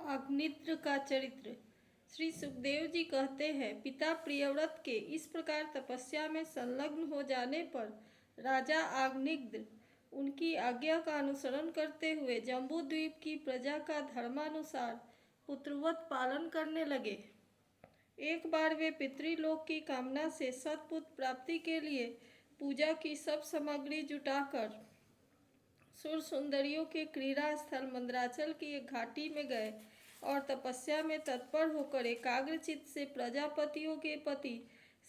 अग्निद्र का चरित्र। श्री सुखदेव जी कहते हैं, पिता प्रियव्रत के इस प्रकार तपस्या में संलग्न हो जाने पर राजा अग्निद्र उनकी आज्ञा का अनुसरण करते हुए जम्बूद्वीप की प्रजा का धर्मानुसार पुत्रवत पालन करने लगे। एक बार वे पितृलोक की कामना से सत्पुत्र प्राप्ति के लिए पूजा की सब सामग्री जुटाकर सुर सुंदरियों के क्रीड़ा स्थल मंदराचल की एक घाटी में गए और तपस्या में तत्पर होकर एकाग्रचित्त से प्रजापतियों के पति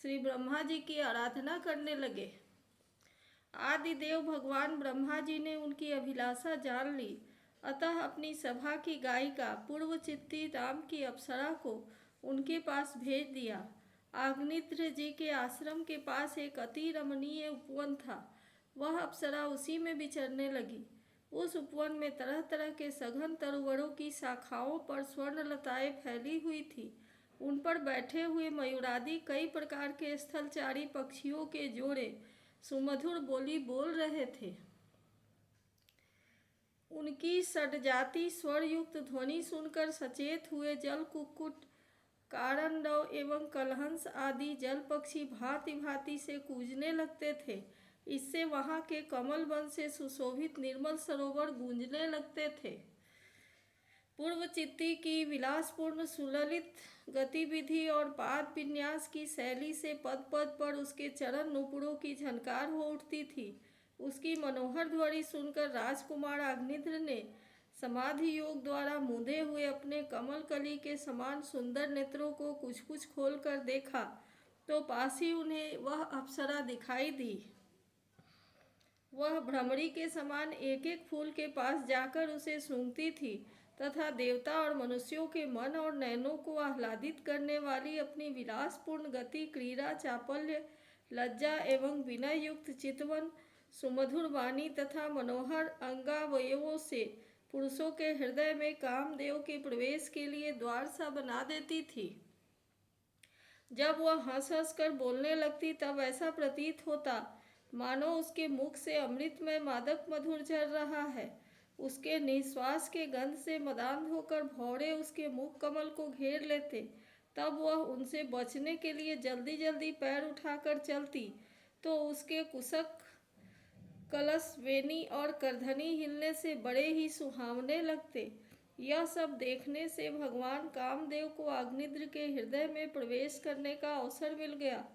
श्री ब्रह्मा जी की आराधना करने लगे। आदि देव भगवान ब्रह्मा जी ने उनकी अभिलाषा जान ली, अतः अपनी सभा की गायिका पूर्वचित्ती राम की अप्सरा को उनके पास भेज दिया। अग्निद्र जी के आश्रम के पास एक अति रमणीय उपवन था। वह अप्सरा उसी में विचरने लगी। उस उपवन में तरह तरह के सघन तरुवरों की शाखाओं पर स्वर्णलताएं फैली हुई थी। उन पर बैठे हुए मयूरादि कई प्रकार के स्थलचारी पक्षियों के जोड़े सुमधुर बोली बोल रहे थे। उनकी षड्जाति स्वरयुक्त ध्वनि सुनकर सचेत हुए जल कुक्कुट, कारंडव एवं कलहंस आदि जल पक्षी भांति भांति से कूजने लगते थे। इससे वहां के कमल वन से सुशोभित निर्मल सरोवर गूंजने लगते थे। पूर्वचित्ती की विलासपूर्ण सुललित गतिविधि और पाद विन्यास की शैली से पद पद पर उसके चरण नुपुरों की झनकार हो उठती थी। उसकी मनोहर ध्वनि सुनकर राजकुमार अग्निद्र ने समाधि योग द्वारा मूंदे हुए अपने कमल कली के समान सुंदर नेत्रों को कुछ कुछ खोलकर देखा तो पास ही उन्हें वह अप्सरा दिखाई दी। वह भ्रमरी के समान एक एक फूल के पास जाकर उसे सूंघती थी तथा देवता और मनुष्यों के मन और नयनों को आह्लादित करने वाली अपनी विलासपूर्ण गति, क्रीड़ा, चापल्य, लज्जा एवं विनय युक्त चितवन, सुमधुर वाणी तथा मनोहर अंगावयवों से पुरुषों के हृदय में कामदेव के प्रवेश के लिए द्वार सा बना देती थी। जब वह हंस हंस कर बोलने लगती तब ऐसा प्रतीत होता मानो उसके मुख से अमृतमय मादक मधुर झर रहा है। उसके निश्वास के गंध से मदान्ध होकर भौरे उसके मुख कमल को घेर लेते। तब वह उनसे बचने के लिए जल्दी जल्दी पैर उठाकर चलती तो उसके कुशक, कलश, वेणी और करधनी हिलने से बड़े ही सुहावने लगते। यह सब देखने से भगवान कामदेव को अग्निद्र के हृदय में प्रवेश करने का अवसर मिल गया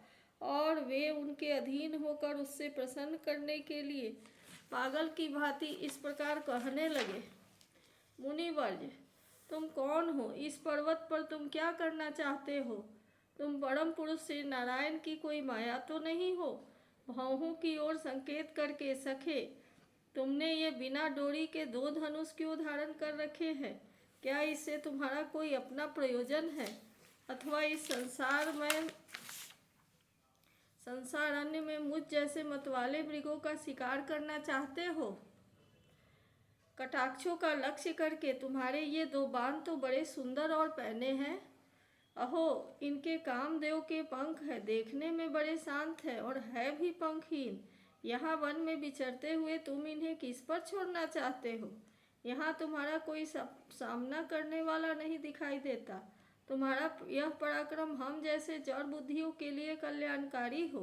और वे उनके अधीन होकर उससे प्रसन्न करने के लिए पागल की भांति इस प्रकार कहने लगे। मुनिवर्य, तुम कौन हो? इस पर्वत पर तुम क्या करना चाहते हो? तुम परम पुरुष श्री नारायण की कोई माया तो नहीं हो? भौहों की ओर संकेत करके, सखे, तुमने ये बिना डोरी के 2 धनुष क्यों धारण कर रखे हैं? क्या इससे तुम्हारा कोई अपना प्रयोजन है अथवा इस संसारण्य में मुझ जैसे मतवाले मृगों का शिकार करना चाहते हो? कटाक्षों का लक्ष्य करके तुम्हारे ये 2 बाण तो बड़े सुंदर और पैने हैं। अहो, इनके कामदेव के पंख है, देखने में बड़े शांत है और है भी पंखहीन। यहाँ वन में विचरते हुए तुम इन्हें किस पर छोड़ना चाहते हो? यहाँ तुम्हारा कोई सामना करने वाला नहीं दिखाई देता। तुम्हारा यह पराक्रम हम जैसे जड़ बुद्धियों के लिए कल्याणकारी हो।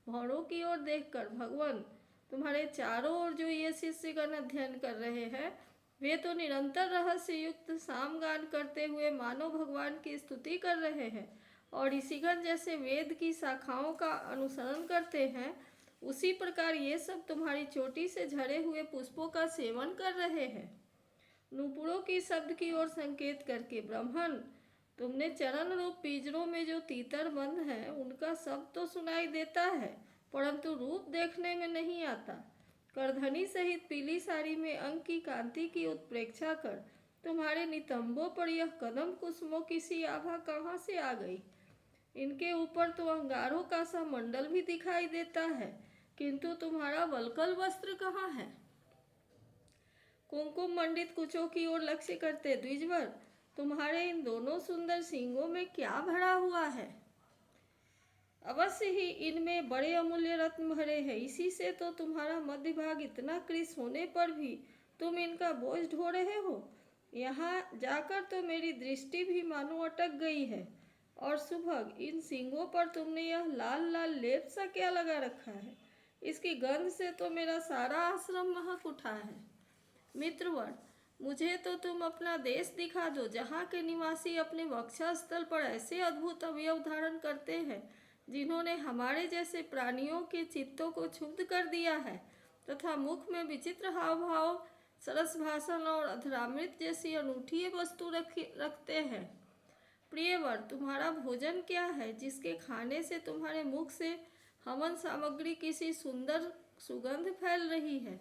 भौरों की ओर देखकर भगवान, तुम्हारे चारों ओर जो ये शिष्यगण अध्ययन कर रहे हैं वे तो निरंतर रहस्य युक्त सामगान करते हुए मानव भगवान की स्तुति कर रहे हैं और ऋषिगण जैसे वेद की शाखाओं का अनुसरण करते हैं, उसी प्रकार ये सब तुम्हारी चोटी से झरे हुए पुष्पों का सेवन कर रहे हैं। नूपुरों की शब्द की ओर संकेत करके, ब्राह्मण, तुमने चरण रूप पिंजरों में जो तीतर बंद हैं उनका शब्द तो सुनाई देता है परंतु रूप देखने में नहीं आता। करधनी सहित पीली साड़ी में अंग की कांति की उत्प्रेक्षा कर तुम्हारे नितंबों पर यह कदम कुसुमों की सी आभा कहाँ से आ गई? इनके ऊपर तो अंगारों का सा मंडल भी दिखाई देता है, किंतु तुम्हारा वल्कल वस्त्र कहाँ है? कुमकुम मंडित कुचों की ओर लक्ष्य करते द्विजवर, तुम्हारे इन दोनों सुंदर सींगों में क्या भरा हुआ है? अवश्य ही इनमें बड़े अमूल्य रत्न भरे हैं, इसी से तो तुम्हारा मध्य भाग इतना कृश होने पर भी तुम इनका बोझ ढो रहे हो। यहाँ जाकर तो मेरी दृष्टि भी मानो अटक गई है। और सुभग, इन सींगों पर तुमने यह लाल लाल लेप सा क्या लगा रखा है? इसकी गंध से तो मेरा सारा आश्रम महक उठा है। मित्रवर, मुझे तो तुम अपना देश दिखा दो, जहाँ के निवासी अपने वक्षस्थल पर ऐसे अद्भुत अवयव धारण करते हैं जिन्होंने हमारे जैसे प्राणियों के चित्तों को क्षुब्ध कर दिया है, तथा मुख में विचित्र हाव भाव, सरस भाषण और अधरामृत जैसी अनूठी वस्तु रखते हैं। प्रियवर, तुम्हारा भोजन क्या है जिसके खाने से तुम्हारे मुख से हवन सामग्री किसी सुंदर सुगंध फैल रही है?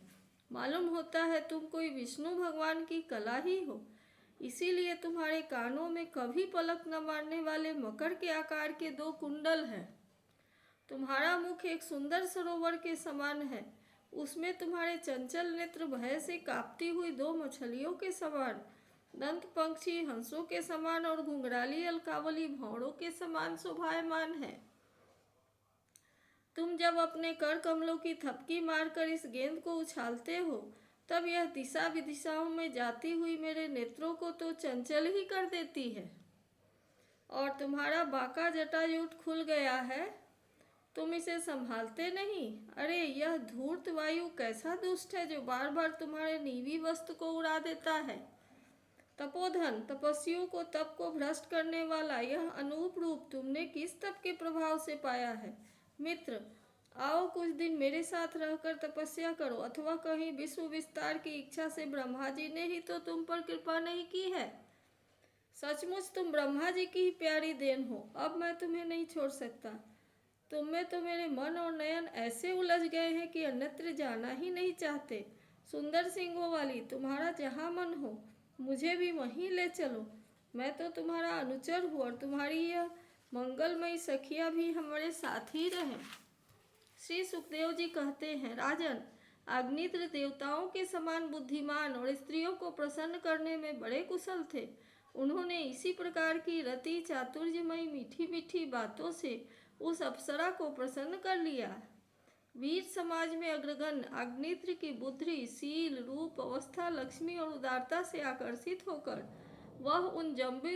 मालूम होता है तुम कोई विष्णु भगवान की कला ही हो। इसीलिए तुम्हारे कानों में कभी पलक न मारने वाले मकर के आकार के 2 कुंडल हैं। तुम्हारा मुख एक सुंदर सरोवर के समान है। उसमें तुम्हारे चंचल नेत्र भय से कांपती हुई 2 मछलियों के समान, दंत पंक्षी हंसों के समान और घुंघराली अलकावली भौरों के समान शोभायमान है। तुम जब अपने कर कमलों की थपकी मारकर इस गेंद को उछालते हो, तब यह दिशा विदिशाओं में जाती हुई मेरे नेत्रों को तो चंचल ही कर देती है। और तुम्हारा बांका जटाजूट खुल गया है, तुम इसे संभालते नहीं। अरे, यह धूर्त वायु कैसा दुष्ट है जो बार बार तुम्हारे नीवी वस्त्र को उड़ा देता है। तपोधन, तपस्वियों को तप को भ्रष्ट करने वाला यह अनूप रूप तुमने किस तप के प्रभाव से पाया है? मित्र, आओ कुछ दिन मेरे साथ रहकर तपस्या करो, अथवा कहीं विश्व विस्तार की इच्छा से ब्रह्मा जी ने ही तो तुम पर कृपा नहीं की है। सचमुच तुम ब्रह्मा जी की ही प्यारी देन हो। अब मैं तुम्हें नहीं छोड़ सकता। तुम में तो मेरे मन और नयन ऐसे उलझ गए हैं कि अन्यत्र जाना ही नहीं चाहते। सुंदर सिंगों वाली, तुम्हारा जहाँ मन हो मुझे भी वहीं ले चलो। मैं तो तुम्हारा अनुचर हूँ और तुम्हारी यह मंगलमयी सखिया भी हमारे साथ ही रहे। श्री सुखदेव जी कहते हैं, राजन, अग्निद्र देवताओं के समान बुद्धिमान और स्त्रियों को प्रसन्न करने में बड़े कुशल थे। उन्होंने इसी प्रकार की रति चातुर्यमयी मीठी मीठी बातों से उस अप्सरा को प्रसन्न कर लिया। वीर समाज में अग्रगण्य अग्निद्र की बुद्धि, शील, रूप, अवस्था, लक्ष्मी और उदारता से आकर्षित होकर वह उन जम्बू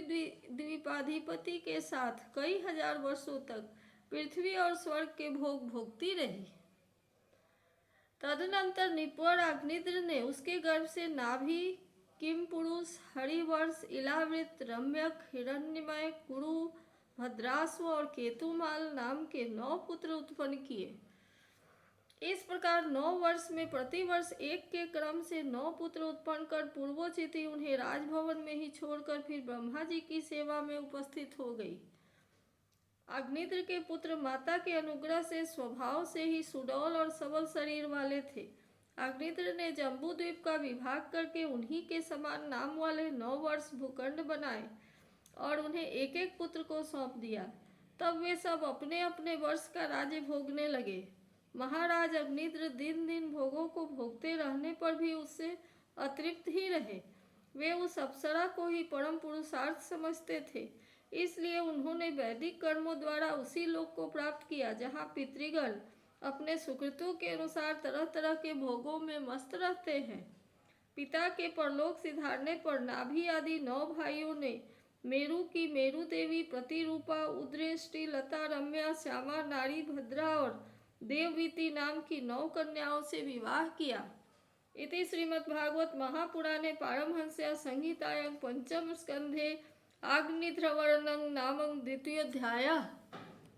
द्वीपाधिपति के साथ कई हजार वर्षों तक पृथ्वी और स्वर्ग के भोग भोगती रही। तदनंतर निपुण अग्निद्र ने उसके गर्भ से नाभि, किम पुरुष, हरिवर्ष, इलावृत, रम्यक, हिरण्यमय, कुरु, भद्रास्व और केतुमाल नाम के 9 पुत्र उत्पन्न किए। इस प्रकार 9 वर्ष में प्रतिवर्ष एक के क्रम से 9 पुत्र उत्पन्न कर पूर्वोचिति उन्हें राजभवन में ही छोड़कर फिर ब्रह्मा जी की सेवा में उपस्थित हो गई। अग्निद्र के पुत्र माता के अनुग्रह से स्वभाव से ही सुडौल और सबल शरीर वाले थे। अग्निद्र ने जम्बू द्वीप का विभाग करके उन्हीं के समान नाम वाले 9 वर्ष भूखंड बनाए और उन्हें एक एक पुत्र को सौंप दिया। तब वे सब अपने अपने वर्ष का राज्य भोगने लगे। महाराज अग्निद्र दिन दिन भोगों को भोगते रहने पर भी उससे अतृप्त ही रहे। वे उस अप्सरा को ही परम पुरुषार्थ समझते थे। इसलिए उन्होंने वैदिक कर्मों द्वारा उसी लोक को प्राप्त किया जहाँ पितृगण अपने सुकृतों के अनुसार तरह तरह के भोगों में मस्त रहते हैं। पिता के परलोक सिधारने पर नाभि आदि 9 भाइयों ने मेरु की मेरु देवी प्रतिरूपा, उद्रेष्टि, लता, रम्या, श्यामा, नारी, भद्रा और देववीति नाम की 9 कन्याओं से विवाह किया। इति श्रीमद्भागवत महापुराणे पारमहंस्यां संहितायां पंचम स्कंधे आग्निध्रवर्णनं नामं द्वितीयोऽध्यायः।